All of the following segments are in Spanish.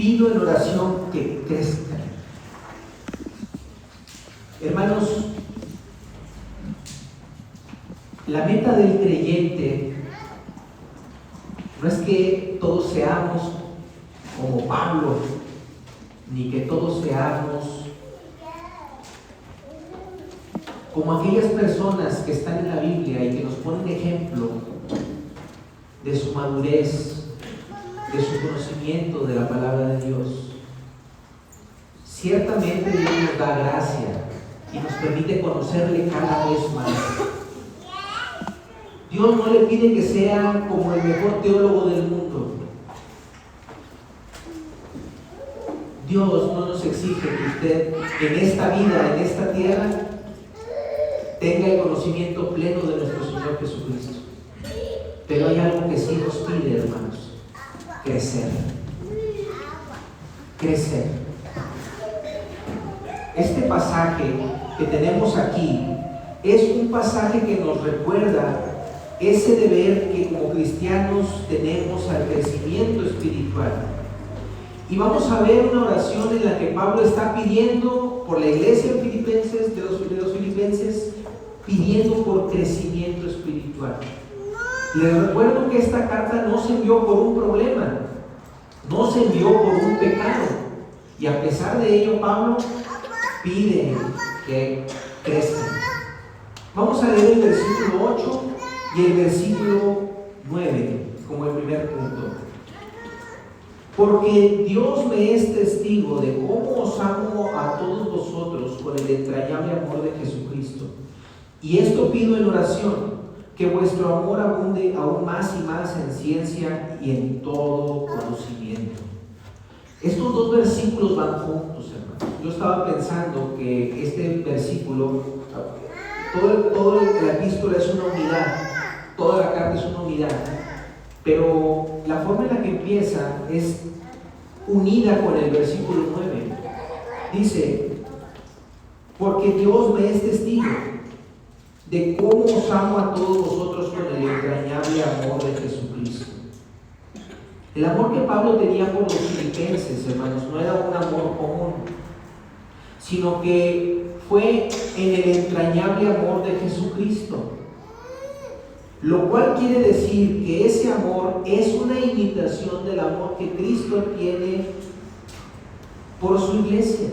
pido en oración que crezcan. Hermanos, la meta del creyente no es que todos seamos como Pablo, ni que todos seamos como aquellas personas que están en la Biblia y que nos ponen ejemplo de su madurez, de su conocimiento de la palabra de Dios. Ciertamente Dios nos da gracia y nos permite conocerle cada vez más. Dios no le pide que sea como el mejor teólogo del mundo. Dios no nos exige que usted en esta vida, en esta tierra, tenga el conocimiento pleno de nuestro Señor Jesucristo. Pero hay algo que sí nos pide, hermanos: crecer. Crecer. Este pasaje que tenemos aquí es un pasaje que nos recuerda ese deber que como cristianos tenemos al crecimiento espiritual. Y vamos a ver una oración en la que Pablo está pidiendo por la iglesia de Filipenses, de los filipenses, pidiendo por crecimiento espiritual. Les recuerdo que esta carta no se envió por un problema, no se envió por un pecado. Y a pesar de ello, Pablo pide que crezcan. Vamos a leer el versículo 8 y el versículo 9 como el primer punto. Porque Dios me es testigo de cómo os amo a todos vosotros con el entrañable amor de Jesucristo. Y esto pido en oración, que vuestro amor abunde aún más y más en ciencia y en todo conocimiento. Estos dos versículos van juntos, hermanos. Yo estaba pensando que este versículo, toda la epístola es una unidad, toda la carta es una unidad, pero la forma en la que empieza es unida con el versículo 9. Dice: porque Dios me es testigo de cómo os amo a todos vosotros con el entrañable amor de Jesucristo. El amor que Pablo tenía por los filipenses, hermanos, no era un amor común, sino que fue en el entrañable amor de Jesucristo. Lo cual quiere decir que ese amor es una imitación del amor que Cristo tiene por su iglesia.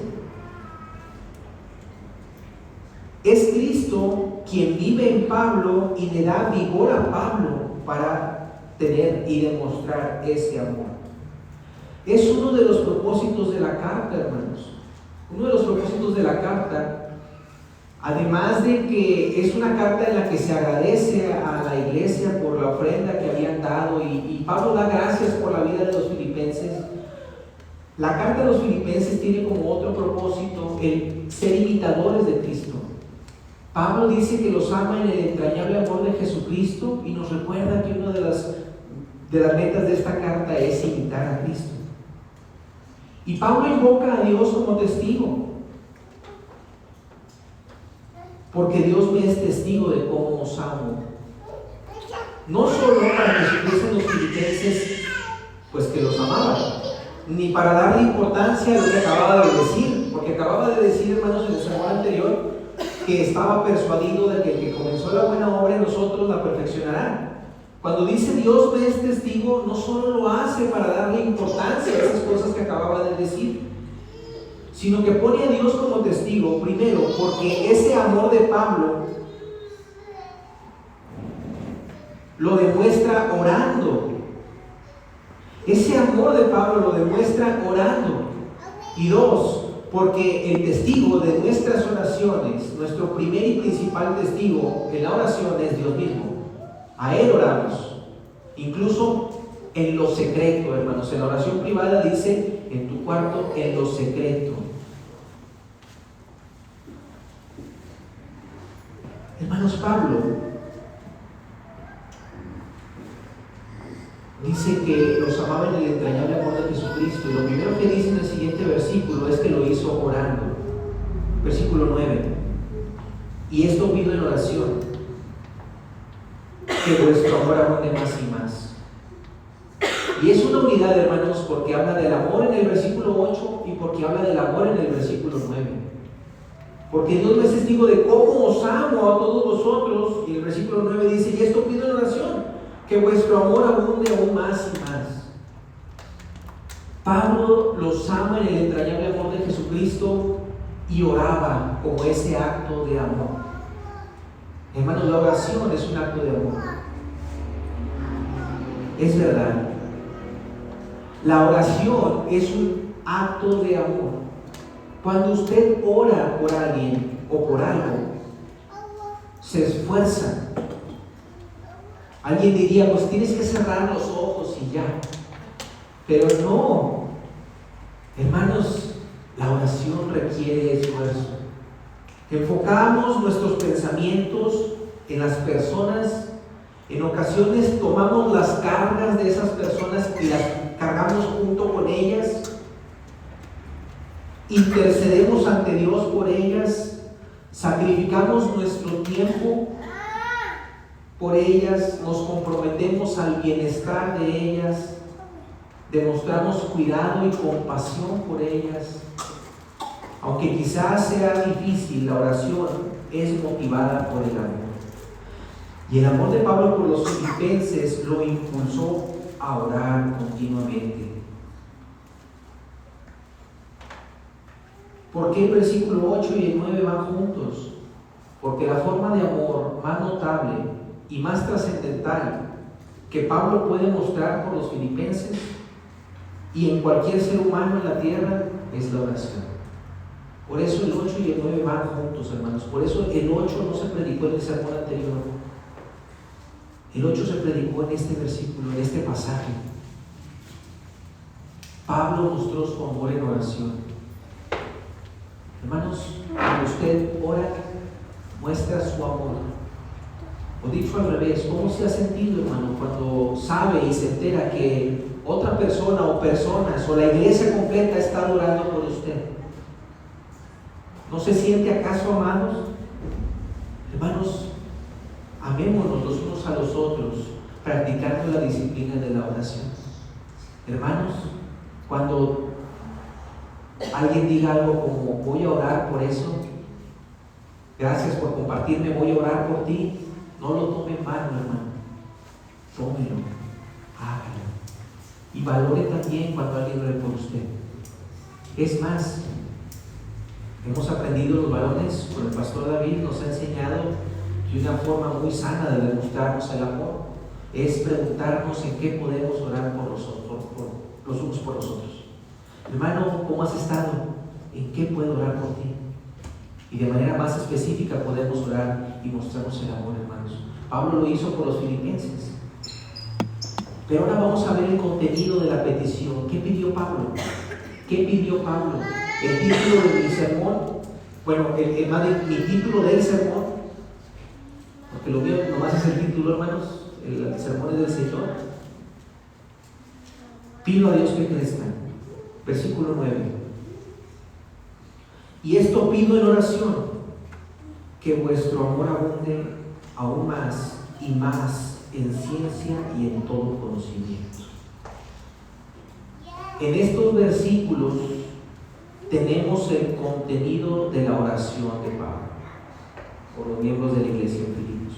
Es Cristo quien vive en Pablo y le da vigor a Pablo para tener y demostrar ese amor. Es uno de los propósitos de la carta, hermanos. Uno de los propósitos de la carta, además de que es una carta en la que se agradece a la iglesia por la ofrenda que habían dado y Pablo da gracias por la vida de los filipenses, la carta de los filipenses tiene como otro propósito el ser imitadores de Cristo. Pablo dice que los ama en el entrañable amor de Jesucristo y nos recuerda que una de las metas de esta carta es imitar a Cristo. Y Pablo invoca a Dios como testigo, porque Dios me es testigo de cómo os amo. No solo para que supiesen los filipenses pues que los amaban, ni para darle importancia a lo que acababa de decir, porque acababa de decir, hermanos, en el sermón anterior, que estaba persuadido de que el que comenzó la buena obra en nosotros la perfeccionará. Cuando dice Dios me es testigo, no solo lo hace para darle importancia a esas cosas que acababa de decir, sino que pone a Dios como testigo, primero, porque ese amor de Pablo lo demuestra orando. Ese amor de Pablo lo demuestra orando. Y dos, porque el testigo de nuestras oraciones, nuestro primer y principal testigo en la oración es Dios mismo. A Él oramos, incluso en lo secreto, hermanos. En la oración privada dice, en tu cuarto, en lo secreto. Hermanos, Pablo dice que los amaba en el entrañable amor de Jesucristo, y lo primero que dice en el siguiente versículo es que lo hizo orando. Versículo 9: y esto pido en oración, que vuestro amor abunde más y más. Y es una unidad, hermanos, porque habla del amor en el versículo 8 y porque habla del amor en el versículo 9. Porque Dios no es testigo de cómo os amo a todos vosotros. Y el versículo 9 dice: y esto pido en oración, que vuestro amor abunde aún más y más. Pablo los ama en el entrañable amor de Jesucristo y oraba como ese acto de amor. Hermanos, la oración es un acto de amor. Es verdad. La oración es un acto de amor. Cuando usted ora por alguien o por algo, se esfuerza. Alguien diría: pues tienes que cerrar los ojos y ya. Pero no, hermanos, la oración requiere esfuerzo. Enfocamos nuestros pensamientos en las personas. En ocasiones tomamos las cargas de esas personas y las cargamos junto con ellas. Intercedemos ante Dios por ellas. Sacrificamos nuestro tiempo por ellas. Nos comprometemos al bienestar de ellas. Demostramos cuidado y compasión por ellas. Aunque quizás sea difícil, la oración es motivada por el amor. Y el amor de Pablo por los filipenses lo impulsó a orar continuamente. ¿Por qué el versículo 8 y el 9 van juntos? Porque la forma de amor más notable y más trascendental que Pablo puede mostrar por los filipenses y en cualquier ser humano en la tierra es la oración. Por eso el 8 y el 9 van juntos, hermanos. Por eso el 8 no se predicó en el sermón anterior. El 8 se predicó en este versículo, en este pasaje. Pablo mostró su amor en oración. Hermanos, cuando usted ora, muestra su amor. O dicho al revés, ¿cómo se ha sentido, hermano, cuando sabe y se entera que otra persona o personas o la iglesia completa está orando por usted? ¿No se siente acaso amados? Hermanos, amémonos los unos a los otros, practicando la disciplina de la oración. Hermanos, cuando alguien diga algo como: voy a orar por eso, gracias por compartirme, voy a orar por ti, no lo tome en mano, hermano. Tómelo, hágalo. Y valore también cuando alguien ore por usted. Es más, hemos aprendido los varones, por el pastor David nos ha enseñado que una forma muy sana de demostrarnos el amor es preguntarnos en qué podemos orar por los unos por los otros. Hermano, ¿cómo has estado? ¿En qué puedo orar por ti? Y de manera más específica podemos orar y mostrarnos el amor, hermanos. Pablo lo hizo por los filipenses. Pero ahora vamos a ver el contenido de la petición. ¿Qué pidió Pablo? ¿Qué pidió Pablo? El título de mi sermón, bueno, mi título del sermón, porque lo mío nomás es el título, hermanos, el sermón es del Señor. Pido a Dios que crezcan. Versículo 9. Y esto pido en oración, que vuestro amor abunde aún más y más en ciencia y en todo conocimiento. En estos versículos tenemos el contenido de la oración de Pablo por los miembros de la iglesia en Filipos.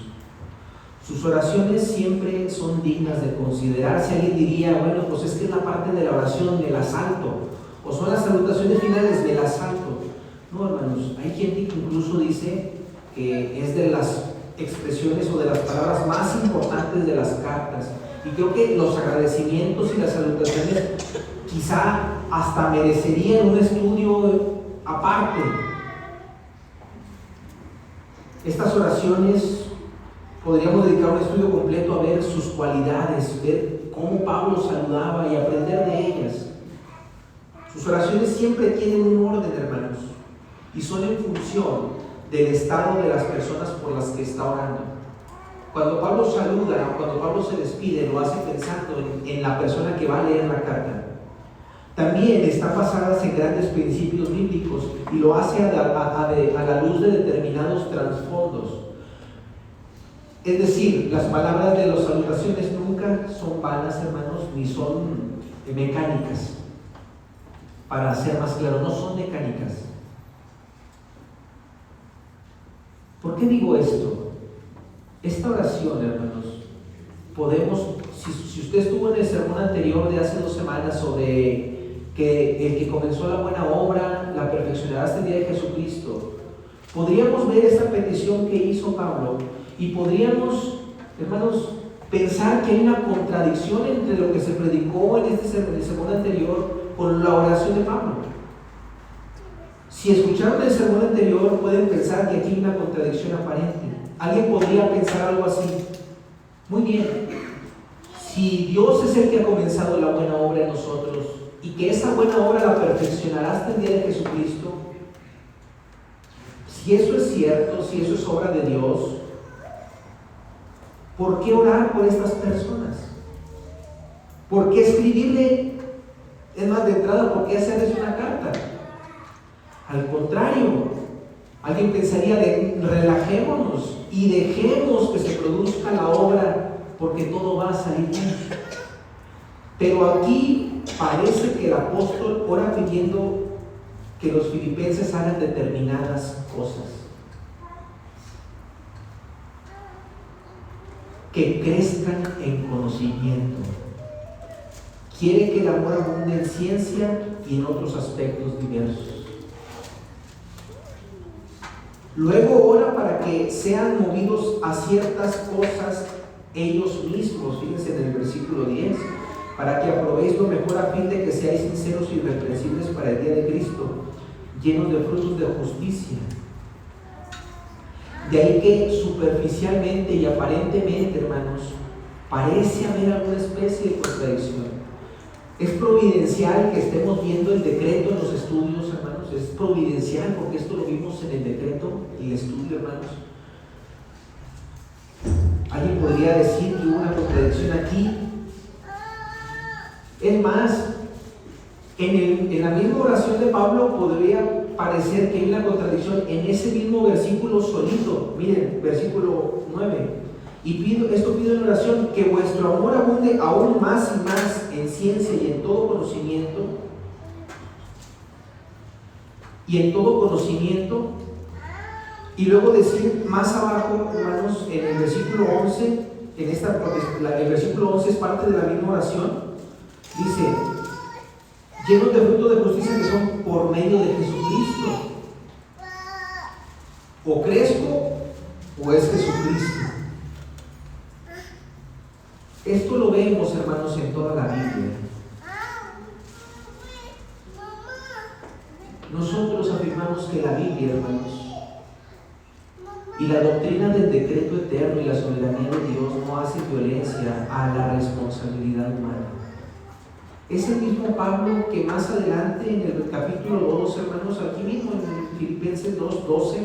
Sus oraciones siempre son dignas de considerar. Si alguien diría: bueno, pues es que es la parte de la oración, me la salto, o son las salutaciones finales, me las salto. No, hermanos, hay gente que incluso dice que es de las expresiones o de las palabras más importantes de las cartas. Y creo que los agradecimientos y las salutaciones quizá hasta merecerían un estudio aparte. Estas oraciones podríamos dedicar un estudio completo a ver sus cualidades, ver cómo Pablo saludaba y aprender de ellas. Sus oraciones siempre tienen un orden, hermanos, y son en función del estado de las personas por las que está orando. Cuando Pablo saluda, cuando Pablo se despide, lo hace pensando en la persona que va a leer la carta. También están basadas en grandes principios bíblicos y lo hace a la luz de determinados trasfondos. Es decir, las palabras de las salutaciones nunca son vanas, hermanos, ni son mecánicas. Para ser más claro, no son mecánicas. ¿Por qué digo esto? Esta oración, hermanos, podemos, si usted estuvo en el sermón anterior de hace 2 semanas sobre que el que comenzó la buena obra la perfeccionará hasta el día de Jesucristo, podríamos ver esta petición que hizo Pablo y podríamos, hermanos, pensar que hay una contradicción entre lo que se predicó en el sermón anterior con la oración de Pablo. Si escucharon el sermón anterior, pueden pensar que aquí hay una contradicción aparente. Alguien podría pensar algo así. Muy bien, si Dios es el que ha comenzado la buena obra en nosotros y que esa buena obra la perfeccionará hasta el día de Jesucristo, si eso es cierto, si eso es obra de Dios, ¿por qué orar por estas personas? ¿Por qué escribirle? Es más, de entrada, ¿por qué hacerles una carta? Al contrario, alguien pensaría relajémonos y dejemos que se produzca la obra porque todo va a salir bien. Pero aquí parece que el apóstol ora pidiendo que los filipenses hagan determinadas cosas, que crezcan en conocimiento. Quiere que el amor abunde en ciencia y en otros aspectos diversos. Luego ora para que sean movidos a ciertas cosas ellos mismos. Fíjense en el versículo 10, para que aprobéis lo mejor a fin de que seáis sinceros y irreprensibles para el día de Cristo, llenos de frutos de justicia. De ahí que superficialmente y aparentemente, hermanos, parece haber alguna especie de contradicción. Es providencial que estemos viendo el decreto en los estudios, hermanos. Es providencial porque esto lo vimos en el decreto, en el estudio, hermanos. Alguien podría decir que hubo una contradicción aquí. Es más, en la misma oración de Pablo podría parecer que hay una contradicción en ese mismo versículo solito. Miren, versículo 9. Y esto pido en oración, que vuestro amor abunde aún más y más en ciencia y en todo conocimiento. Y en todo conocimiento. Y luego decir más abajo, hermanos, en el versículo 11, el versículo 11 es parte de la misma oración. Dice, llenos de fruto de justicia que son por medio de Jesucristo. O crezco o es Jesucristo. Esto lo vemos, hermanos, en toda la Biblia. Nosotros afirmamos que la Biblia, hermanos, y la doctrina del decreto eterno y la soberanía de Dios no hace violencia a la responsabilidad humana. Es el mismo Pablo que más adelante en el capítulo 2, hermanos, aquí mismo en Filipenses 2:12,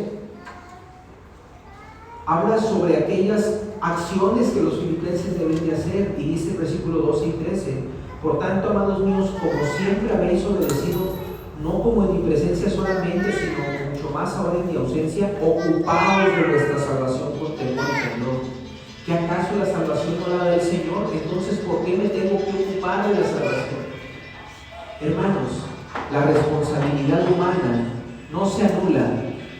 habla sobre aquellas acciones que los filipenses deben de hacer, y dice el versículo 12 y 13: por tanto, amados míos, como siempre habéis obedecido, no como en mi presencia solamente, sino mucho más ahora en mi ausencia, ocupados de vuestra salvación con temor y temblor. ¿Que acaso la salvación no la da el Señor? Entonces, ¿por qué me tengo que ocupar de la salvación? Hermanos, la responsabilidad humana no se anula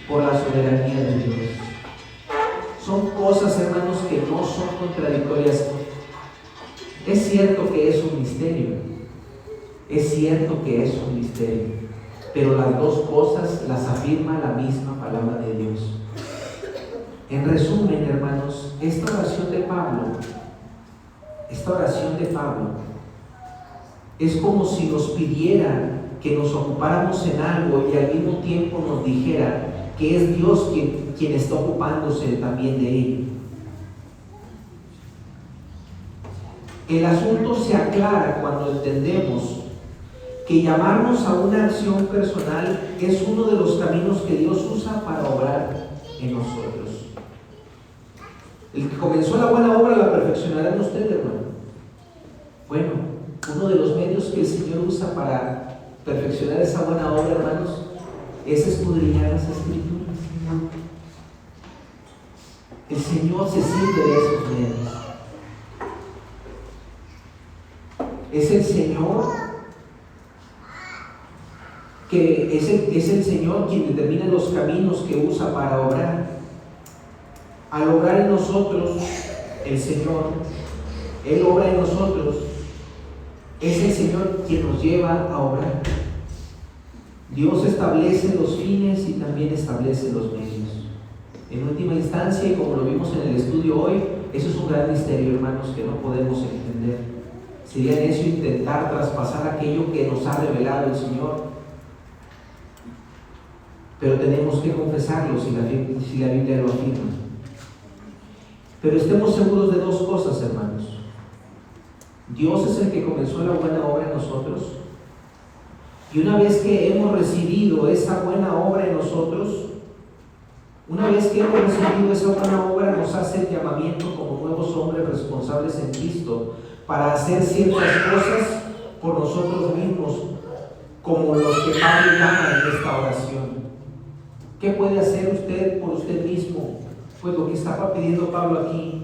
por la soberanía de Dios. Son cosas, hermanos, que no son contradictorias. Es cierto que es un misterio. Es cierto que es un misterio. Pero las dos cosas las afirma la misma palabra de Dios. En resumen, hermanos, esta oración de Pablo es como si nos pidiera que nos ocupáramos en algo y al mismo tiempo nos dijera que es Dios quien está ocupándose también de ello. El asunto se aclara cuando entendemos que llamarnos a una acción personal es uno de los caminos que Dios usa para obrar en nosotros. El que comenzó la buena obra la perfeccionará en usted, hermano. Bueno, uno de los medios que el Señor usa para perfeccionar esa buena obra, hermanos, es escudriñar las Escrituras. El Señor se sirve de esos medios. Es el Señor que es el Señor quien determina los caminos que usa para obrar. Al obrar en nosotros, el Señor, Él obra en nosotros. Es el Señor quien nos lleva a obrar. Dios establece los fines y también establece los medios. En última instancia, y como lo vimos en el estudio hoy, eso es un gran misterio, hermanos, que no podemos entender. Sería necio intentar traspasar aquello que nos ha revelado el Señor. Pero tenemos que confesarlo si la Biblia lo afirma. Pero estemos seguros de dos cosas, hermanos. Dios es el que comenzó la buena obra en nosotros. Y una vez que hemos recibido esa buena obra en nosotros, una vez que hemos recibido esa buena obra, nos hace el llamamiento como nuevos hombres responsables en Cristo para hacer ciertas cosas por nosotros mismos, como los que Pablo llama en esta oración. ¿Qué puede hacer usted por usted mismo? Pues lo que estaba pidiendo Pablo aquí,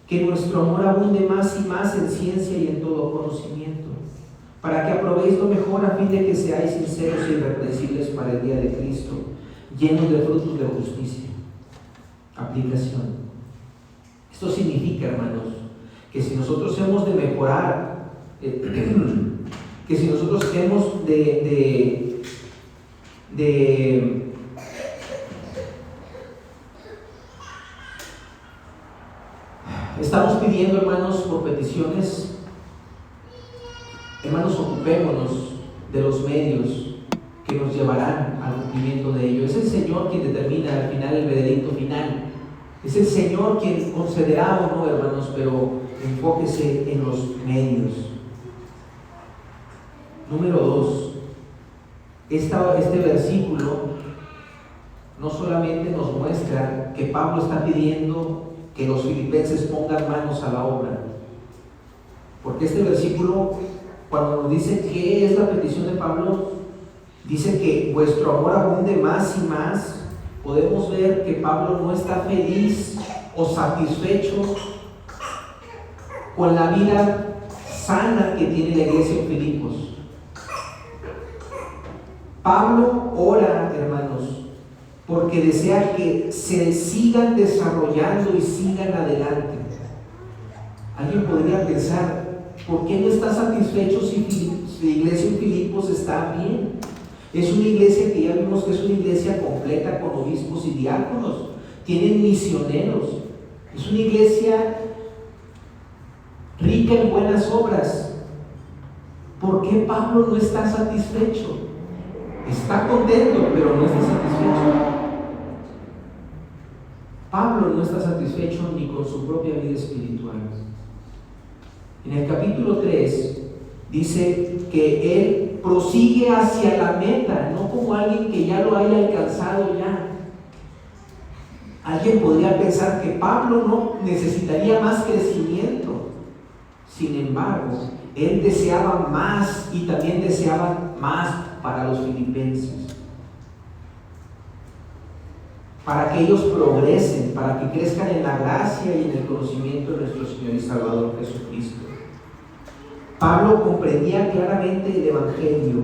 que nuestro amor abunde más y más en ciencia y en todo conocimiento, para que aprobéis lo mejor a fin de que seáis sinceros e irreprensibles para el día de Cristo, llenos de frutos de justicia. Aplicación. Esto significa, hermanos, que si nosotros hemos de mejorar, que si nosotros hemos estamos pidiendo, hermanos, por peticiones. Hermanos, ocupémonos de los medios que nos llevarán al cumplimiento de ello. Es el Señor quien determina al final el veredicto final. Es el Señor quien concederá o no, hermanos, pero enfóquese en los medios. Número 2. Este versículo no solamente nos muestra que Pablo está pidiendo que los filipenses pongan manos a la obra, porque este versículo, cuando nos dice qué es la petición de Pablo, dice que vuestro amor abunde más y más. Podemos ver que Pablo no está feliz o satisfecho con la vida sana que tiene la iglesia en Filipos. Pablo ora, hermanos, porque desea que se sigan desarrollando y sigan adelante. Alguien podría pensar, ¿por qué no está satisfecho si la iglesia en Filipos está bien? Es una iglesia que ya vimos que es una iglesia completa con obispos y diáconos. Tienen misioneros. Es una iglesia rica en buenas obras. ¿Por qué Pablo no está satisfecho? Está contento, pero no está satisfecho. Pablo no está satisfecho ni con su propia vida espiritual. En el capítulo 3 dice que él prosigue hacia la meta, no como alguien que ya lo haya alcanzado ya. Alguien podría pensar que Pablo no necesitaría más crecimiento. Sin embargo, él deseaba más y también deseaba más para los filipenses, para que ellos progresen, para que crezcan en la gracia y en el conocimiento de nuestro Señor y Salvador Jesucristo. Pablo comprendía claramente el Evangelio.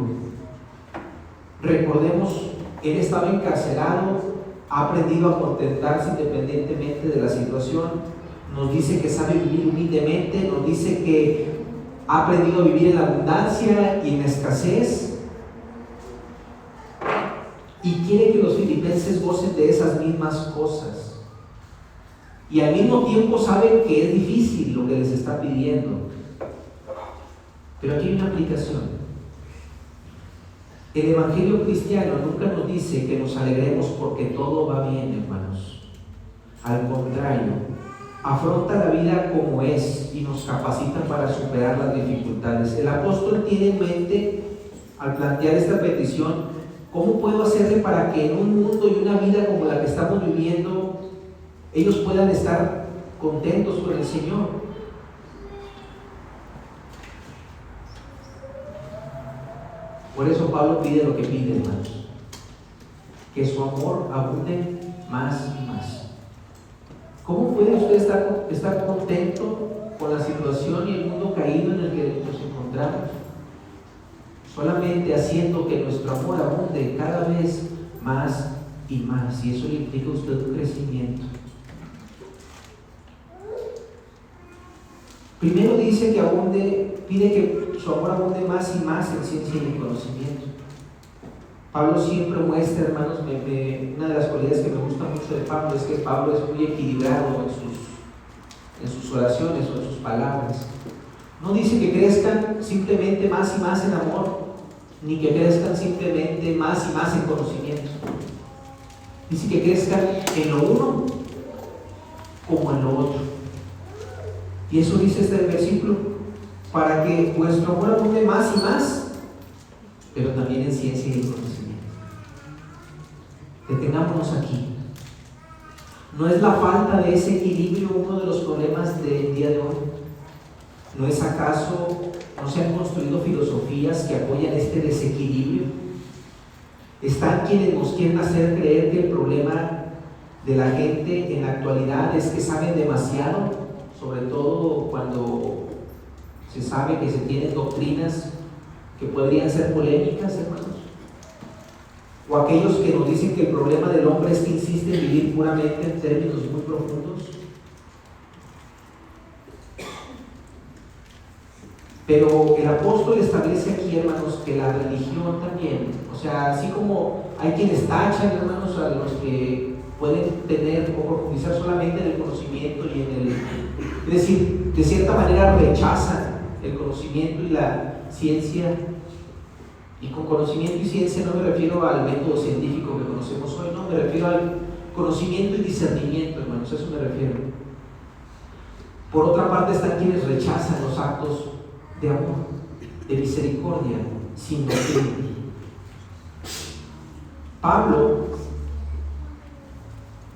Recordemos, él estaba encarcelado, ha aprendido a contentarse independientemente de la situación. Nos dice que sabe vivir humildemente, nos dice que ha aprendido a vivir en la abundancia y en la escasez. Y quiere que los filipenses gocen de esas mismas cosas. Y al mismo tiempo saben que es difícil lo que les está pidiendo. Pero aquí hay una aplicación. El Evangelio cristiano nunca nos dice que nos alegremos porque todo va bien, hermanos. Al contrario, afronta la vida como es y nos capacita para superar las dificultades. El apóstol tiene en mente, al plantear esta petición, ¿cómo puedo hacerle para que en un mundo y una vida como la que estamos viviendo, ellos puedan estar contentos con el Señor? Por eso Pablo pide lo que pide, hermanos: que su amor abunde más y más. ¿Cómo puede usted estar contento con la situación y el mundo caído en el que nos encontramos? Solamente haciendo que nuestro amor abunde cada vez más y más, y eso le implica a usted un crecimiento. Primero dice que pide que su amor abunde más y más en ciencia y en conocimiento. Pablo siempre muestra, hermanos, una de las cualidades que me gusta mucho de Pablo es que Pablo es muy equilibrado en sus oraciones o en sus palabras. No dice que crezcan simplemente más y más en amor, ni que crezcan simplemente más y más en conocimiento. Dice que crezcan en lo uno como en lo otro. Y eso dice este versículo, para que vuestro amor abunde más y más, pero también en ciencia y en conocimiento. Detengámonos aquí. ¿No es la falta de ese equilibrio uno de los problemas del día de hoy? ¿No es acaso, no se han construido filosofías que apoyan este desequilibrio? Están quienes nos quieren hacer creer que el problema de la gente en la actualidad es que saben demasiado, sobre todo cuando se sabe que se tienen doctrinas que podrían ser polémicas, hermanos. O aquellos que nos dicen que el problema del hombre es que insiste en vivir puramente en términos muy profundos. Pero el apóstol establece aquí, hermanos, que la religión también, o sea, así como hay quienes tachan, hermanos, a los que pueden tener o profundizar solamente en el conocimiento y es decir, de cierta manera rechazan el conocimiento y la ciencia. Y con conocimiento y ciencia no me refiero al método científico que conocemos hoy, no, me refiero al conocimiento y discernimiento, hermanos, a eso me refiero. Por otra parte están quienes rechazan los actos de amor, de misericordia, sin doctrina. Pablo,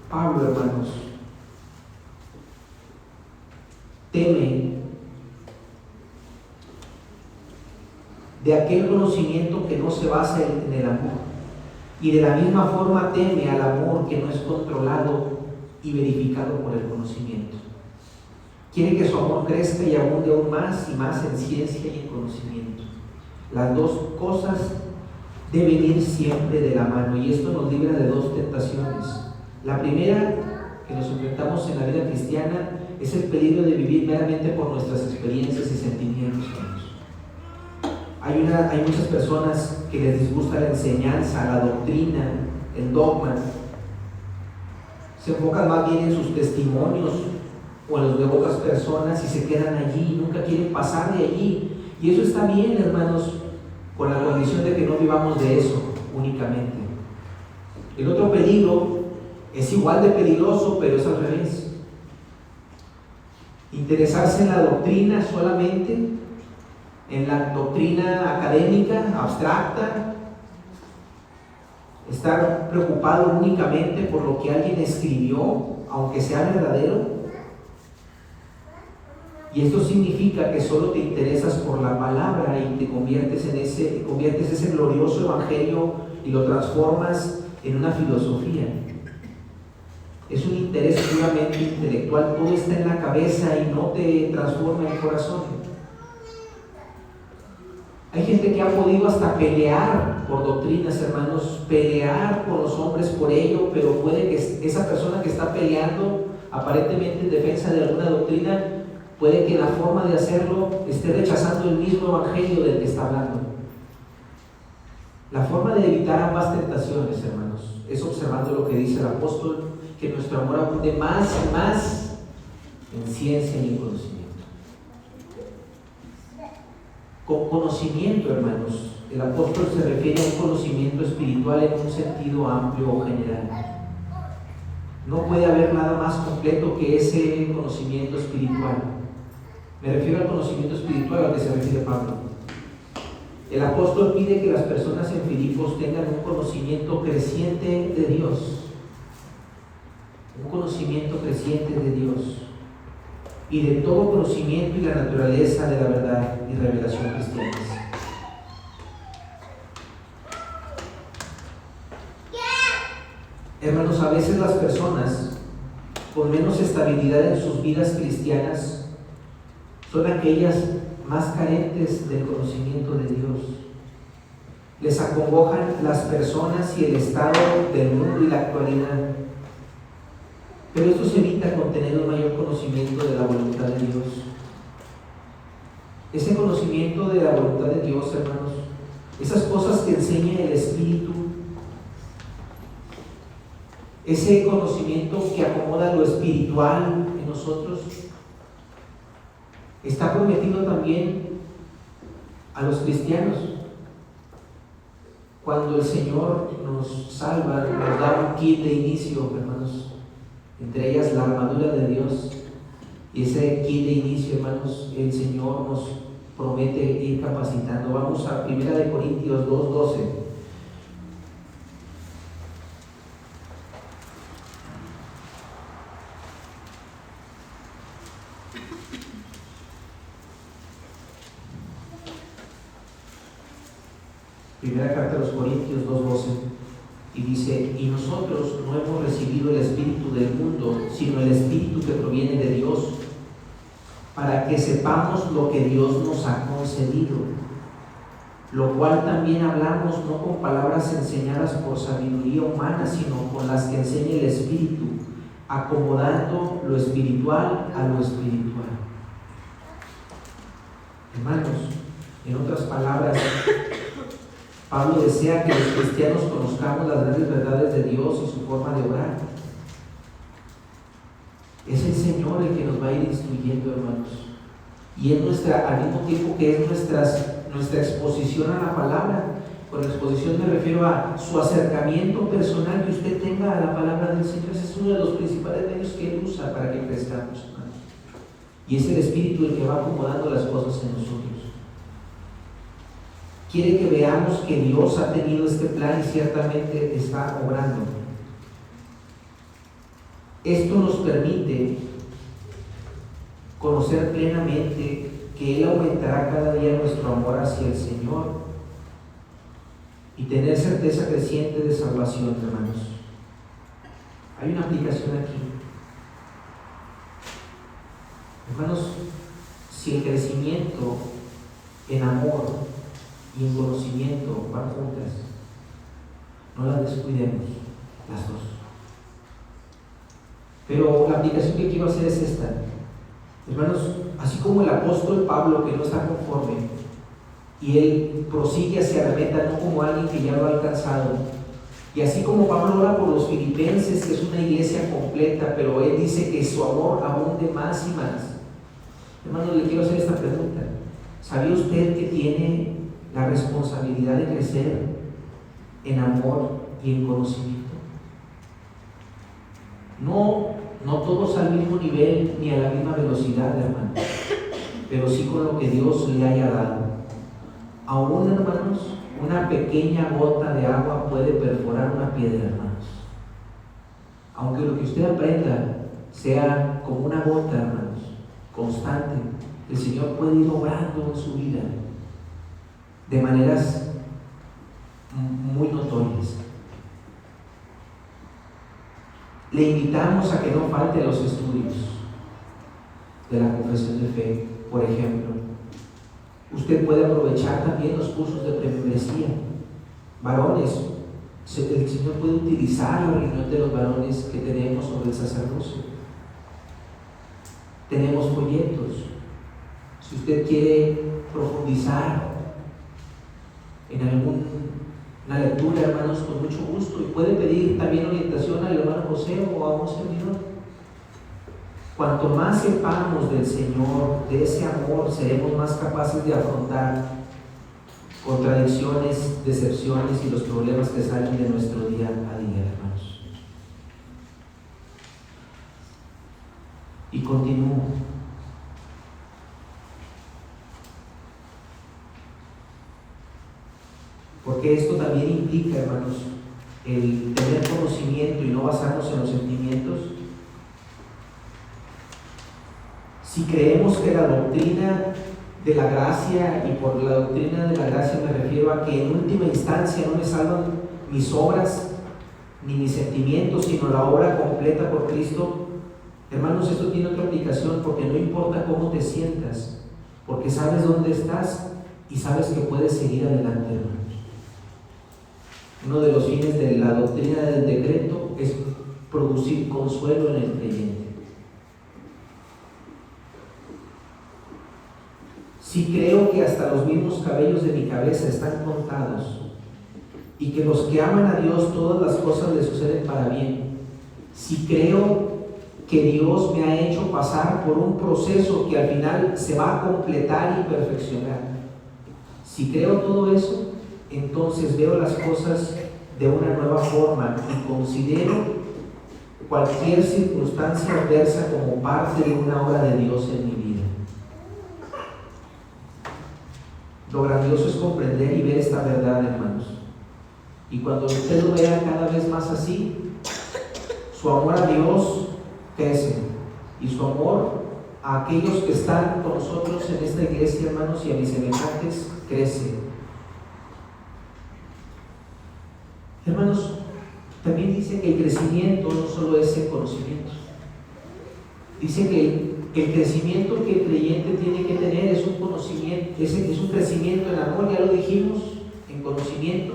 hermanos, teme de aquel conocimiento que no se basa en el amor, y de la misma forma teme al amor que no es controlado y verificado por el conocimiento. Quiere que su amor crezca y abunde aún más y más en ciencia y en conocimiento. Las dos cosas deben ir siempre de la mano, y esto nos libra de dos tentaciones. La primera que nos enfrentamos en la vida cristiana es el peligro de vivir meramente por nuestras experiencias y sentimientos. Hay muchas personas que les disgusta la enseñanza, la doctrina, el dogma. Se enfocan más bien en sus testimonios o en los de otras personas y se quedan allí, nunca quieren pasar de allí. Y eso está bien, hermanos, con la condición de que no vivamos de eso únicamente. El otro peligro es igual de peligroso, pero es al revés. Interesarse en la doctrina solamente, en la doctrina académica, abstracta, estar preocupado únicamente por lo que alguien escribió, aunque sea verdadero. Y esto significa que solo te interesas por la palabra y te conviertes ese glorioso evangelio y lo transformas en una filosofía. Es un interés puramente intelectual, todo está en la cabeza y no te transforma en el corazón. Hay gente que ha podido hasta pelear por doctrinas, hermanos, pelear con los hombres por ello, pero puede que esa persona que está peleando aparentemente en defensa de alguna doctrina, puede que la forma de hacerlo esté rechazando el mismo evangelio del que está hablando. La forma de evitar ambas tentaciones, hermanos, es observando lo que dice el apóstol, que nuestro amor abunde más y más en ciencia y en conocimiento. Con conocimiento, hermanos, el apóstol se refiere a un conocimiento espiritual en un sentido amplio o general. No puede haber nada más completo que ese conocimiento espiritual. Me refiero al conocimiento espiritual al que se refiere Pablo. El apóstol pide que las personas en Filipos tengan un conocimiento creciente de Dios. Un conocimiento creciente de Dios. Y de todo conocimiento y la naturaleza de la verdad y revelación cristianas. Hermanos, a veces las personas con menos estabilidad en sus vidas cristianas son aquellas más carentes del conocimiento de Dios. Les acongojan las personas y el estado del mundo y la actualidad. Pero esto se evita con tener un mayor conocimiento de la voluntad de Dios. Ese conocimiento de la voluntad de Dios, hermanos, esas cosas que enseña el Espíritu, ese conocimiento que acomoda lo espiritual en nosotros, está prometido también a los cristianos. Cuando el Señor nos salva, nos da un kit de inicio, hermanos, entre ellas la armadura de Dios. Y ese kit de inicio, hermanos, el Señor nos promete ir capacitando. Vamos a 1 Corintios 2:12. Primera carta a los Corintios 2:12, y dice: y nosotros no hemos recibido el espíritu del mundo, sino el espíritu que proviene de Dios, para que sepamos lo que Dios nos ha concedido, lo cual también hablamos no con palabras enseñadas por sabiduría humana, sino con las que enseña el Espíritu, acomodando lo espiritual a lo espiritual. Hermanos, en otras palabras, Pablo desea que los cristianos conozcamos las grandes verdades de Dios y su forma de obrar. Es el Señor el que nos va a ir instruyendo, hermanos. Y es al mismo tiempo que es nuestra exposición a la palabra. Con exposición me refiero a su acercamiento personal que usted tenga a la palabra del Señor. Ese es uno de los principales medios que Él usa para que crezcamos, hermanos. Y es el Espíritu el que va acomodando las cosas en nosotros. Quiere que veamos que Dios ha tenido este plan y ciertamente está obrando. Esto nos permite conocer plenamente que Él aumentará cada día nuestro amor hacia el Señor y tener certeza creciente de salvación, hermanos. Hay una aplicación aquí. Hermanos, si el crecimiento en amor y en conocimiento van juntas, no las descuidemos, las dos. Pero la aplicación que quiero hacer es esta. Hermanos, así como el apóstol Pablo, que no está conforme, y él prosigue hacia la meta, no como alguien que ya lo ha alcanzado, y así como Pablo ora por los filipenses, que es una iglesia completa, pero él dice que su amor abunde más y más. Hermanos, le quiero hacer esta pregunta: ¿sabía usted que tiene la responsabilidad de crecer en amor y en conocimiento? No todos al mismo nivel ni a la misma velocidad, hermanos, pero sí con lo que Dios le haya dado. Aún, hermanos, una pequeña gota de agua puede perforar una piedra, hermanos. Aunque lo que usted aprenda sea como una gota, hermanos, constante, el Señor puede ir obrando en su vida de maneras muy notorias. Le invitamos a que no falte a los estudios de la confesión de fe, por ejemplo. Usted puede aprovechar también los cursos de premembresía. Varones, el Señor puede utilizar la reunión de los varones que tenemos sobre el sacerdocio. Tenemos folletos. Si usted quiere profundizar en una lectura, hermanos, con mucho gusto, y puede pedir también orientación al hermano José o a un servidor. Cuanto más sepamos del Señor, de ese amor, seremos más capaces de afrontar contradicciones, decepciones y los problemas que salen de nuestro día a día, hermanos. Y continúo. Porque esto también implica, hermanos, el tener conocimiento y no basarnos en los sentimientos. Si creemos que la doctrina de la gracia, y por la doctrina de la gracia me refiero a que en última instancia no me salvan mis obras ni mis sentimientos, sino la obra completa por Cristo, Hermanos, esto tiene otra aplicación porque no importa cómo te sientas, porque sabes dónde estás y sabes que puedes seguir adelante, hermanos. Uno de los fines de la doctrina del decreto es producir consuelo en el creyente. Si creo que hasta los mismos cabellos de mi cabeza están contados y que los que aman a Dios todas las cosas les suceden para bien, si creo que Dios me ha hecho pasar por un proceso que al final se va a completar y perfeccionar, si creo todo eso, entonces veo las cosas de una nueva forma y considero cualquier circunstancia adversa como parte de una obra de Dios en mi vida. Lo grandioso es comprender y ver esta verdad, hermanos. Y cuando usted lo vea cada vez más así, su amor a Dios crece y su amor a aquellos que están con nosotros en esta iglesia, hermanos, y a mis semejantes crece. Hermanos, también dice que el crecimiento no solo es el conocimiento. Dice que el crecimiento que el creyente tiene que tener es un conocimiento, es un crecimiento en amor, ya lo dijimos, en conocimiento,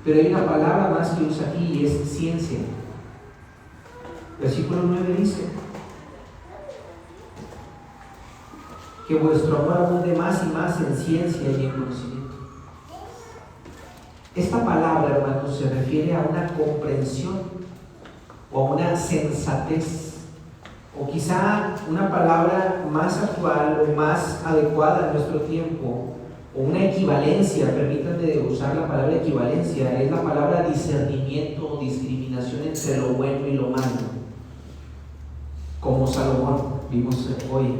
pero hay una palabra más que usa aquí y es ciencia. Versículo 9 dice que vuestro amor abunde más y más en ciencia y en conocimiento. Esta palabra, hermanos, se refiere a una comprensión o a una sensatez, o quizá una palabra más actual o más adecuada a nuestro tiempo, o una equivalencia, permítanme usar la palabra equivalencia, es la palabra discernimiento o discriminación entre lo bueno y lo malo, como Salomón vimos hoy.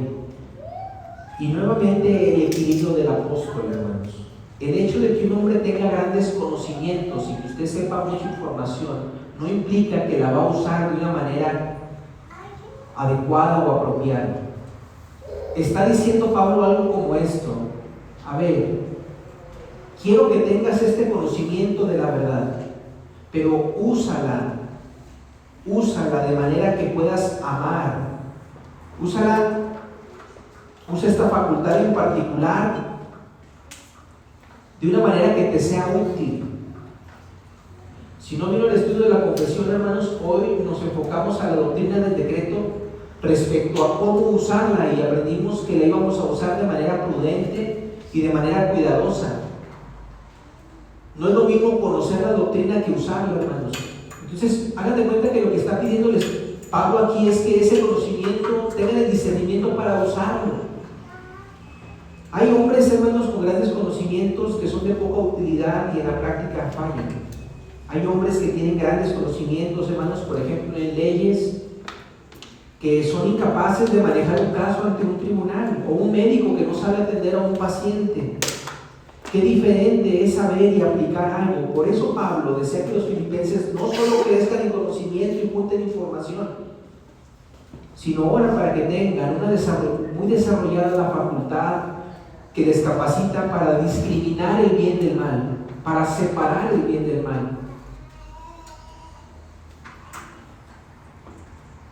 Y nuevamente el equilibrio del apóstol, hermanos. El hecho de que un hombre tenga grandes conocimientos y que usted sepa mucha información no implica que la va a usar de una manera adecuada o apropiada. Está diciendo Pablo algo como esto: a ver, quiero que tengas este conocimiento de la verdad, pero úsala de manera que puedas amar. Usa esta facultad en particular de una manera que te sea útil. Si no vino el estudio de la confesión, hermanos, hoy nos enfocamos a la doctrina del decreto respecto a cómo usarla, y aprendimos que la íbamos a usar de manera prudente y de manera cuidadosa. No es lo mismo conocer la doctrina que usarla, hermanos. Entonces, hagan de cuenta que lo que está pidiéndoles Pablo aquí es que ese conocimiento tengan el discernimiento para usarlo. Hay hombres, hermanos, con grandes conocimientos que son de poca utilidad y en la práctica fallan. Hay hombres que tienen grandes conocimientos, hermanos, por ejemplo, en leyes, que son incapaces de manejar un caso ante un tribunal, o un médico que no sabe atender a un paciente. Qué diferente es saber y aplicar algo. Por eso Pablo desea que los filipenses no solo crezcan en conocimiento y junten información, sino ahora para que tengan muy desarrollada la facultad que les capacita para discriminar el bien del mal, para separar el bien del mal.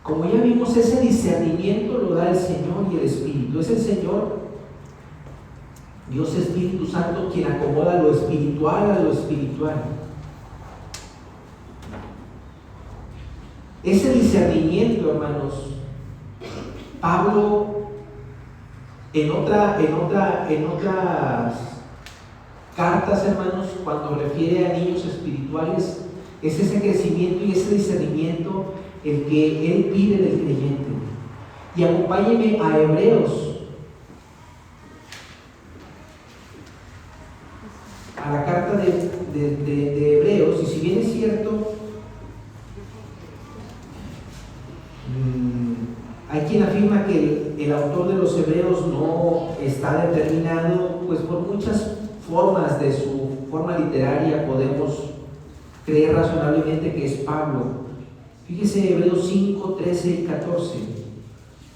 Como ya vimos, ese discernimiento lo da el Señor y el Espíritu. Es el Señor, Dios Espíritu Santo, quien acomoda lo espiritual a lo espiritual. Ese discernimiento, hermanos, Pablo en otras cartas, hermanos, cuando refiere a niños espirituales, es ese crecimiento y ese discernimiento el que él pide del creyente. Y acompáñenme a Hebreos, a la carta de Hebreos, y si bien es cierto, hay quien afirma que el autor de los Hebreos no está determinado, pues por muchas formas de su forma literaria podemos creer razonablemente que es Pablo. Fíjese Hebreos 5, 13 y 14,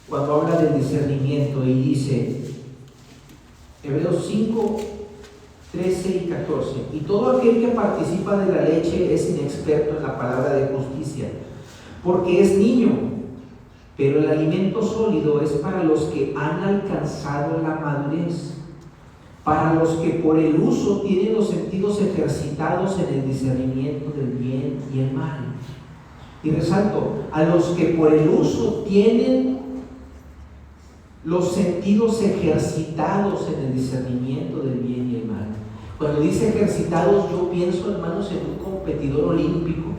cuando habla del discernimiento, y dice, Hebreos 5, 13 y 14, y todo aquel que participa de la leche es inexperto en la palabra de justicia, porque es niño. pero el alimento sólido es para los que han alcanzado la madurez, para los que por el uso tienen los sentidos ejercitados en el discernimiento del bien y el mal. Y resalto, a los que por el uso tienen los sentidos ejercitados en el discernimiento del bien y el mal. Cuando dice ejercitados, yo pienso, hermanos, en un competidor olímpico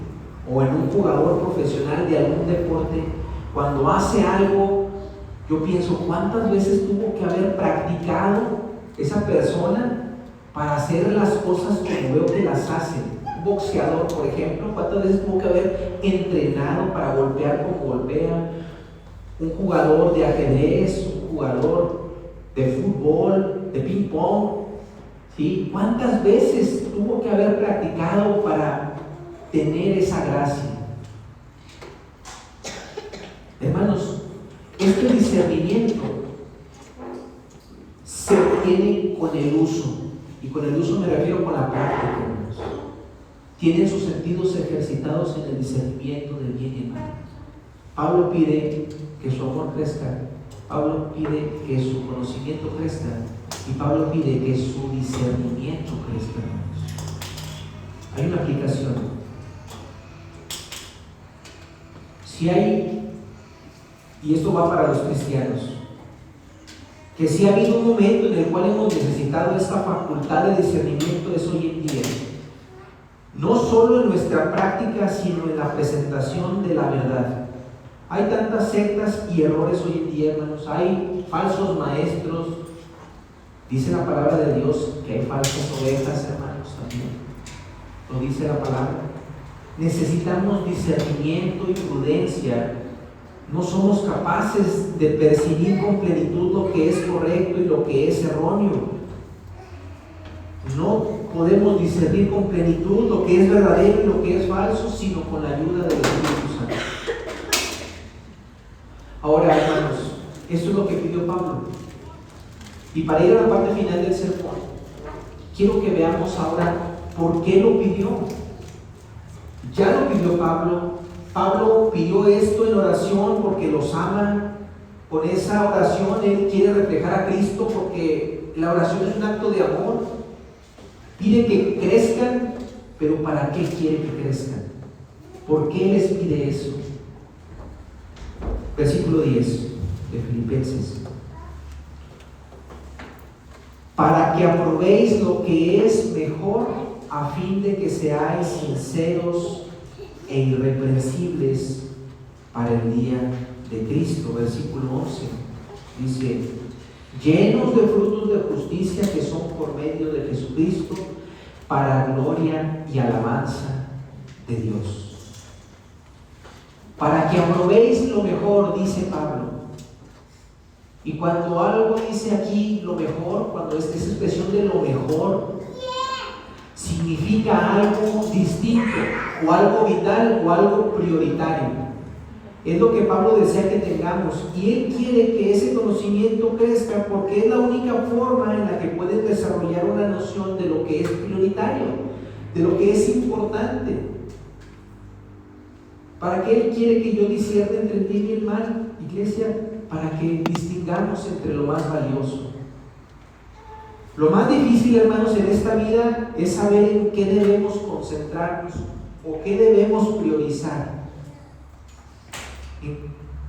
o en un jugador profesional de algún deporte. Cuando hace algo, yo pienso cuántas veces tuvo que haber practicado esa persona para hacer las cosas como veo que las hace. Un boxeador, por ejemplo, cuántas veces tuvo que haber entrenado para golpear como golpea. Un jugador de ajedrez, un jugador de fútbol, de ping pong, ¿sí? ¿Cuántas veces tuvo que haber practicado para tener esa gracia? Hermanos, este discernimiento se obtiene con el uso, y con el uso me refiero con la práctica, hermanos. Tienen sus sentidos ejercitados en el discernimiento del bien y el mal. Pablo pide que su amor crezca, Pablo pide que su conocimiento crezca, y Pablo pide que su discernimiento crezca, hermanos. Hay una aplicación. Si hay, y esto va para los cristianos, que si ha habido un momento en el cual hemos necesitado esta facultad de discernimiento, es hoy en día. No solo en nuestra práctica, sino en la presentación de la verdad. Hay tantas sectas y errores hoy en día, hermanos. Hay falsos maestros. Dice la palabra de Dios que hay falsas ovejas, hermanos, también. Lo dice la palabra. Necesitamos discernimiento y prudencia. No somos capaces de percibir con plenitud lo que es correcto y lo que es erróneo. No podemos discernir con plenitud lo que es verdadero y lo que es falso, sino con la ayuda del Espíritu Santo. Ahora, hermanos, esto es lo que pidió Pablo. Y para ir a la parte final del sermón, quiero que veamos ahora por qué lo pidió. Ya lo pidió Pablo. Pablo pidió esto en oración porque los ama. Con esa oración él quiere reflejar a Cristo, porque la oración es un acto de amor. Pide que crezcan, pero ¿para qué quiere que crezcan? ¿Por qué les pide eso? Versículo 10 de Filipenses. Para que aprobéis lo que es mejor, a fin de que seáis sinceros e irreprensibles para el día de Cristo. Versículo 11 dice: llenos de frutos de justicia que son por medio de Jesucristo, para gloria y alabanza de Dios. Para que aprobéis lo mejor, dice Pablo. Y cuando algo dice aquí lo mejor, cuando esta expresión de lo mejor significa algo distinto, o algo vital, o algo prioritario. Es lo que Pablo desea que tengamos, y él quiere que ese conocimiento crezca, porque es la única forma en la que puedes desarrollar una noción de lo que es prioritario, de lo que es importante. ¿Para qué él quiere que yo discierne entre el bien y el mal, iglesia? Para que distingamos entre lo más valioso. Lo más difícil, hermanos, en esta vida es saber en qué debemos concentrarnos o qué debemos priorizar.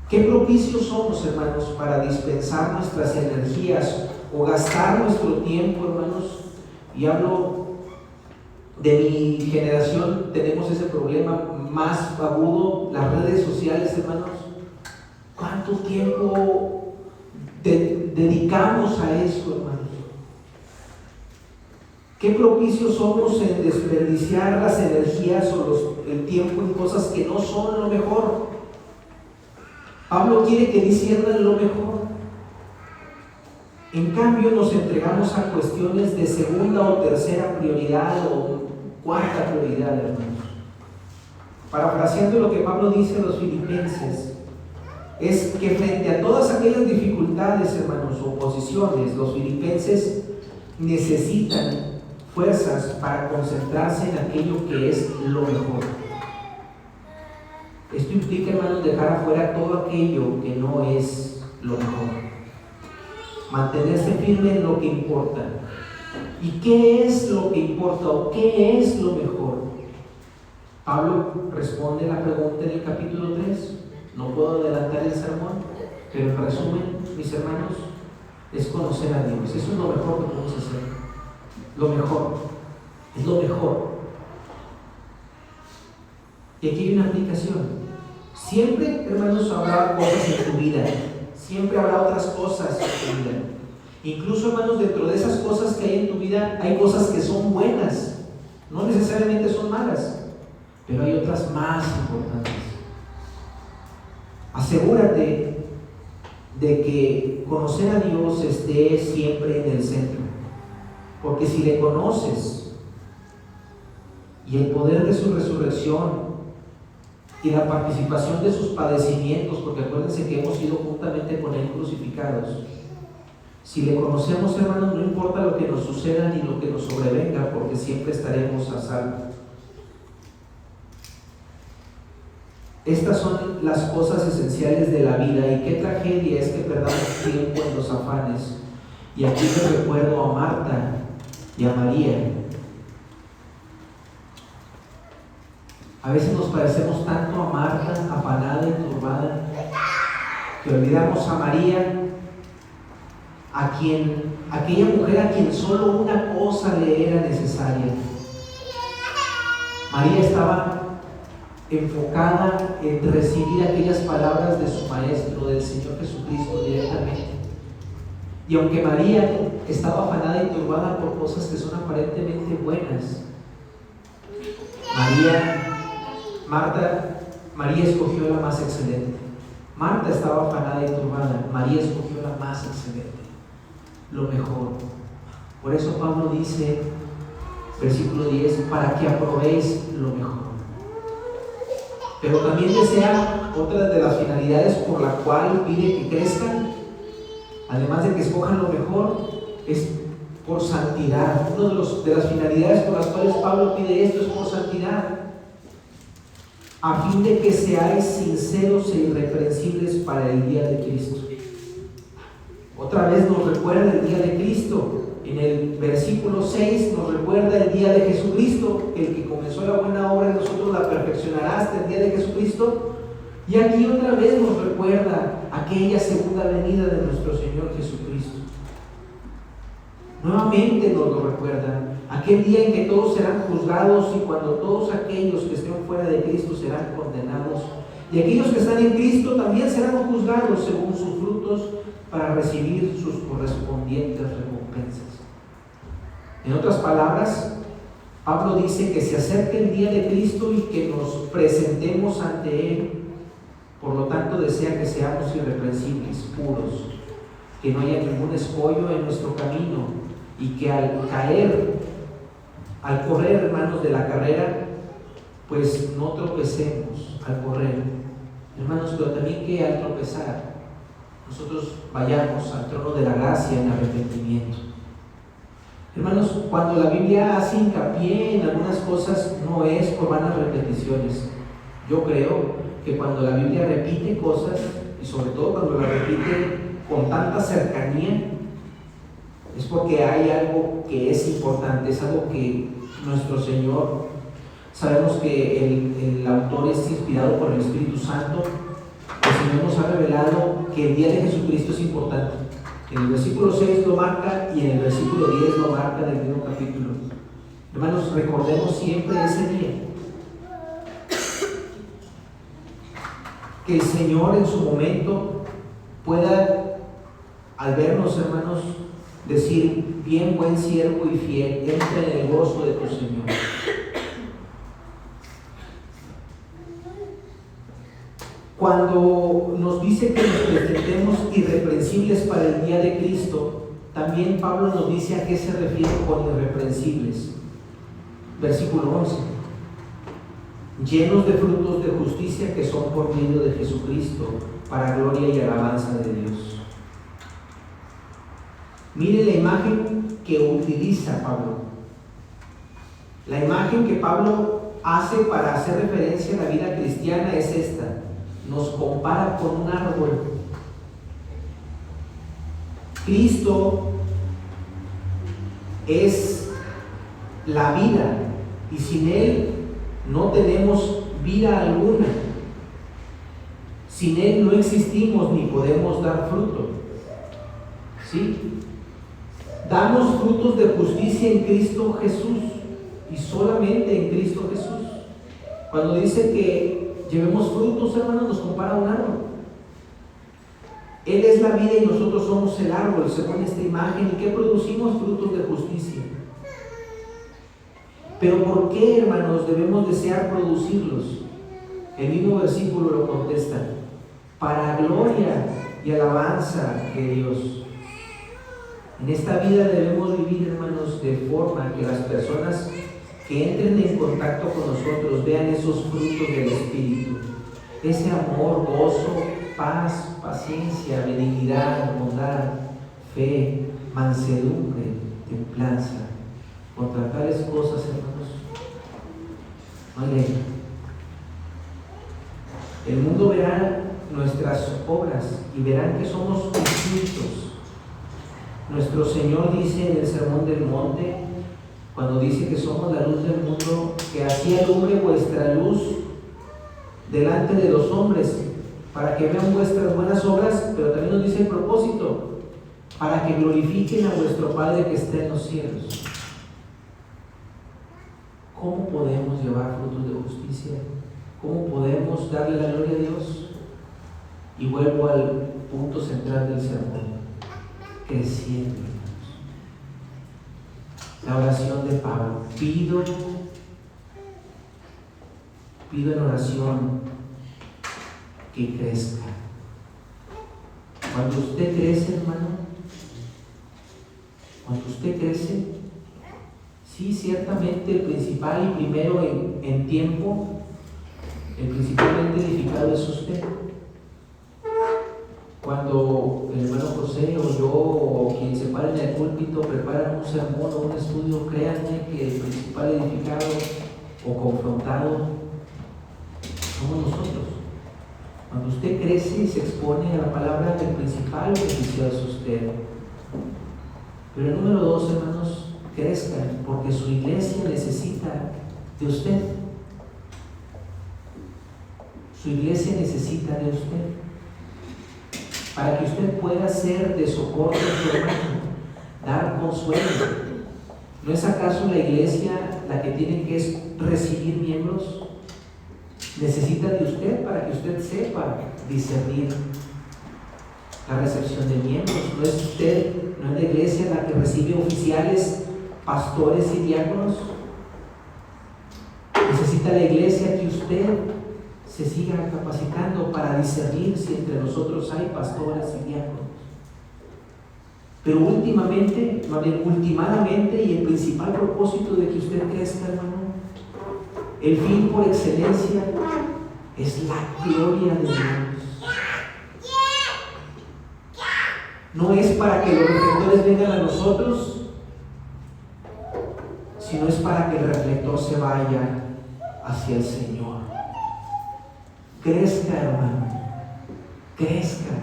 ¿Qué propicios somos, hermanos, para dispensar nuestras energías o gastar nuestro tiempo, hermanos? Y hablo de mi generación, tenemos ese problema más agudo, las redes sociales, hermanos. ¿Cuánto tiempo dedicamos a eso, hermanos? ¿Qué propicios somos en desperdiciar las energías o el tiempo en cosas que no son lo mejor? Pablo quiere que disciernan lo mejor. En cambio, nos entregamos a cuestiones de segunda o tercera prioridad o cuarta prioridad, hermanos. Parafraseando lo que Pablo dice a los filipenses, es que frente a todas aquellas dificultades, hermanos, o oposiciones, los filipenses necesitan fuerzas para concentrarse en aquello que es lo mejor. Esto implica, hermanos, dejar afuera todo aquello que no es lo mejor. Mantenerse firme en lo que importa. ¿Y qué es lo que importa o qué es lo mejor? Pablo responde la pregunta en el capítulo 3. No puedo adelantar el sermón, pero en resumen, mis hermanos, es conocer a Dios. Eso es lo mejor que podemos hacer. Lo mejor. Es lo mejor. Y aquí hay una aplicación. Siempre, hermanos, habrá cosas en tu vida. Siempre habrá otras cosas en tu vida. Incluso, hermanos, dentro de esas cosas que hay en tu vida, hay cosas que son buenas. No necesariamente son malas, pero hay otras más importantes. Asegúrate de que conocer a Dios esté siempre en el centro. Porque si le conoces y el poder de su resurrección y la participación de sus padecimientos, porque acuérdense que hemos sido juntamente con Él crucificados. Si le conocemos, hermanos, no importa lo que nos suceda ni lo que nos sobrevenga, porque siempre estaremos a salvo. Estas son las cosas esenciales de la vida, y qué tragedia es que perdamos tiempo en los afanes. Y aquí les recuerdo a Marta y a María. A veces nos parecemos tanto a Marta, afanada y turbada, que olvidamos a María, aquella mujer a quien solo una cosa le era necesaria. María estaba enfocada en recibir aquellas palabras de su Maestro, del Señor Jesucristo, directamente. Y aunque María estaba afanada y turbada por cosas que son aparentemente buenas, María escogió la más excelente. Marta estaba afanada y turbada, María escogió la más excelente, lo mejor. Por eso Pablo dice, versículo 10, para que aprobéis lo mejor. Pero también desea otra de las finalidades por la cual pide que crezcan, además de que escojan lo mejor, es por santidad. Una de las finalidades por las cuales Pablo pide esto es por santidad, a fin de que seáis sinceros e irreprensibles para el día de Cristo. Otra vez nos recuerda el día de Cristo. En el versículo 6 nos recuerda el día de Jesucristo, el que comenzó la buena obra en nosotros la perfeccionará hasta el día de Jesucristo. Y aquí otra vez nos recuerda aquella segunda venida de nuestro Señor Jesucristo. Nuevamente nos lo recuerda, aquel día en que todos serán juzgados y cuando todos aquellos que estén fuera de Cristo serán condenados, y aquellos que están en Cristo también serán juzgados según sus frutos para recibir sus correspondientes recompensas. En otras palabras, Pablo dice que se acerca el día de Cristo y que nos presentemos ante Él. Por lo tanto, desea que seamos irreprensibles, puros, que no haya ningún escollo en nuestro camino, y que al correr, hermanos, de la carrera, pues no tropecemos al correr, hermanos, pero también que al tropezar nosotros vayamos al trono de la gracia en arrepentimiento. Hermanos, cuando la Biblia hace hincapié en algunas cosas, no es por vanas repeticiones. Yo creo que cuando la Biblia repite cosas, y sobre todo cuando la repite con tanta cercanía, es porque hay algo que es importante, es algo que nuestro Señor, sabemos que el autor es inspirado por el Espíritu Santo. El Señor nos ha revelado que el día de Jesucristo es importante. En el versículo 6 lo marca y en el versículo 10 lo marca del mismo capítulo. Hermanos, recordemos siempre ese día. Que el Señor en su momento pueda, al vernos, hermanos, decir, bien, buen siervo y fiel, entra en el gozo de tu Señor. Cuando nos dice que nos presentemos irreprensibles para el día de Cristo, también Pablo nos dice a qué se refiere con irreprensibles. Versículo 11. Llenos de frutos de justicia que son por medio de Jesucristo, para gloria y alabanza de Dios. Mire la imagen que utiliza Pablo. La imagen que Pablo hace para hacer referencia a la vida cristiana es esta: nos compara con un árbol. Cristo es la vida y sin Él no tenemos vida alguna. Sin Él no existimos ni podemos dar fruto. ¿Sí? Damos frutos de justicia en Cristo Jesús y solamente en Cristo Jesús. Cuando dice que llevemos frutos, hermanos, nos compara a un árbol. Él es la vida y nosotros somos el árbol, según esta imagen. ¿Y qué producimos? Frutos de justicia. Pero ¿por qué, hermanos, debemos desear producirlos? El mismo versículo lo contesta: para gloria y alabanza de Dios. En esta vida debemos vivir, hermanos, de forma que las personas que entren en contacto con nosotros vean esos frutos del Espíritu. Ese amor, gozo, paz, paciencia, benignidad, bondad, fe, mansedumbre, templanza. Contra tales cosas, hermanos, no hay ley. El mundo verá nuestras obras y verán que somos justos. Nuestro Señor dice en el Sermón del Monte, cuando dice que somos la luz del mundo, que así alumbre vuestra luz delante de los hombres, para que vean vuestras buenas obras, pero también nos dice el propósito, para que glorifiquen a vuestro Padre que está en los cielos. ¿Cómo podemos llevar frutos de justicia? ¿Cómo podemos darle la gloria a Dios? Y vuelvo al punto central del sermón: creciendo. La oración de Pablo: pido en oración que crezca. Cuando usted crece, hermano, cuando usted crece, sí, ciertamente el principal y primero en tiempo, el principalmente edificado es usted. Cuando el hermano José o yo o quien se para en el púlpito preparan un sermón o un estudio, créanme que el principal edificado o confrontado somos nosotros. Cuando usted crece y se expone a la palabra, el principal beneficiado es usted. Pero el número 2, hermanos, crezcan, porque su iglesia necesita de usted. Su iglesia necesita de usted, para que usted pueda ser de socorro a su hermano, dar consuelo. ¿No es acaso la iglesia la que tiene que recibir miembros? Necesita de usted para que usted sepa discernir la recepción de miembros. ¿No es usted, no es la iglesia la que recibe oficiales, pastores y diáconos? Necesita la iglesia que usted se siga capacitando para discernir si entre nosotros hay pastores y diáconos. Pero últimamente y el principal propósito de que usted crezca, hermano, el fin por excelencia es la gloria de Dios. No es para que los reflectores vengan a nosotros, sino es para que el reflector se vaya hacia el Señor. Crezca, hermano, crezca.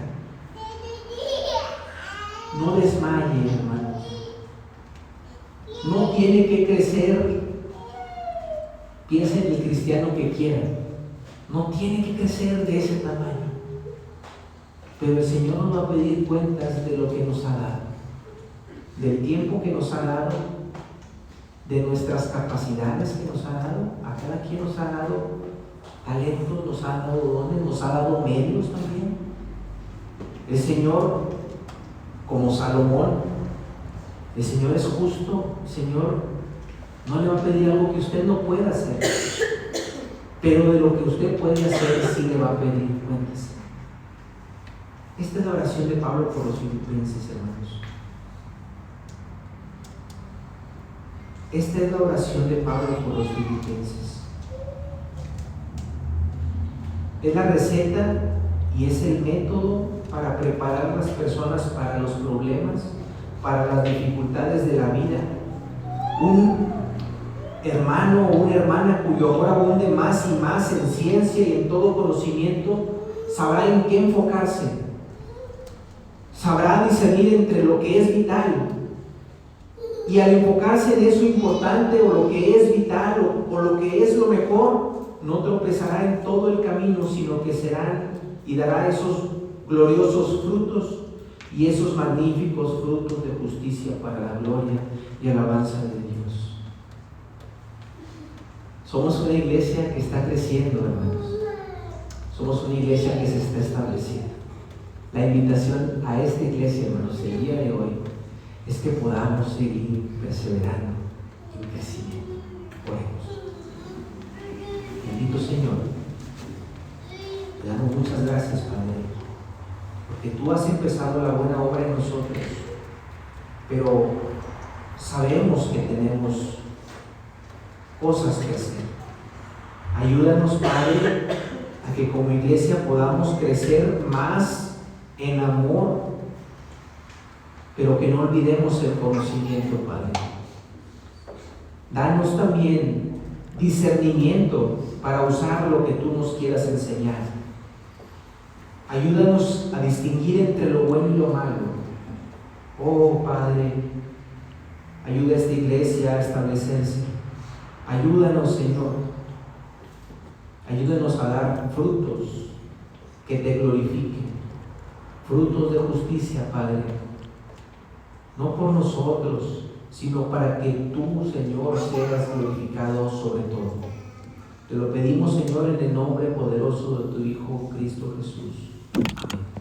No desmaye, hermano. No tiene que crecer. Piensa en el cristiano que quiera. No tiene que crecer de ese tamaño. Pero el Señor nos va a pedir cuentas de lo que nos ha dado, del tiempo que nos ha dado, de nuestras capacidades que nos ha dado. A cada quien nos ha dado talentos, nos ha dado dones, nos ha dado medios también. El Señor, como Salomón, el Señor es justo. El Señor no le va a pedir algo que usted no pueda hacer, pero de lo que usted puede hacer sí le va a pedir cuentas. Esta es la oración de Pablo por los filipenses, hermanos. Esta es la oración de Pablo por los filipenses. Es la receta y es el método para preparar a las personas para los problemas, para las dificultades de la vida. hermano o una hermana cuyo amor abunde más y más en ciencia y en todo conocimiento, sabrá en qué enfocarse, sabrá discernir entre lo que es vital, y al enfocarse en eso importante o lo que es vital o lo que es lo mejor, no tropezará en todo el camino, sino que serán y dará esos gloriosos frutos y esos magníficos frutos de justicia para la gloria y alabanza de Dios. Somos una iglesia que está creciendo, hermanos. Somos una iglesia que se está estableciendo. La invitación a esta iglesia, hermanos, el día de hoy, es que podamos seguir perseverando en crecimiento. Oremos. Bendito Señor, te damos muchas gracias, Padre, porque tú has empezado la buena obra en nosotros, pero sabemos que tenemos cosas que hacer. Ayúdanos, Padre, a que como iglesia podamos crecer más en amor, pero que no olvidemos el conocimiento, Padre. Danos también discernimiento para usar lo que tú nos quieras enseñar. Ayúdanos a distinguir entre lo bueno y lo malo. Oh, Padre, ayuda a esta iglesia a establecerse. Ayúdanos, Señor. Ayúdanos a dar frutos que te glorifiquen. Frutos de justicia, Padre. No por nosotros, sino para que tú, Señor, seas glorificado sobre todo. Te lo pedimos, Señor, en el nombre poderoso de tu Hijo Cristo Jesús. Amén.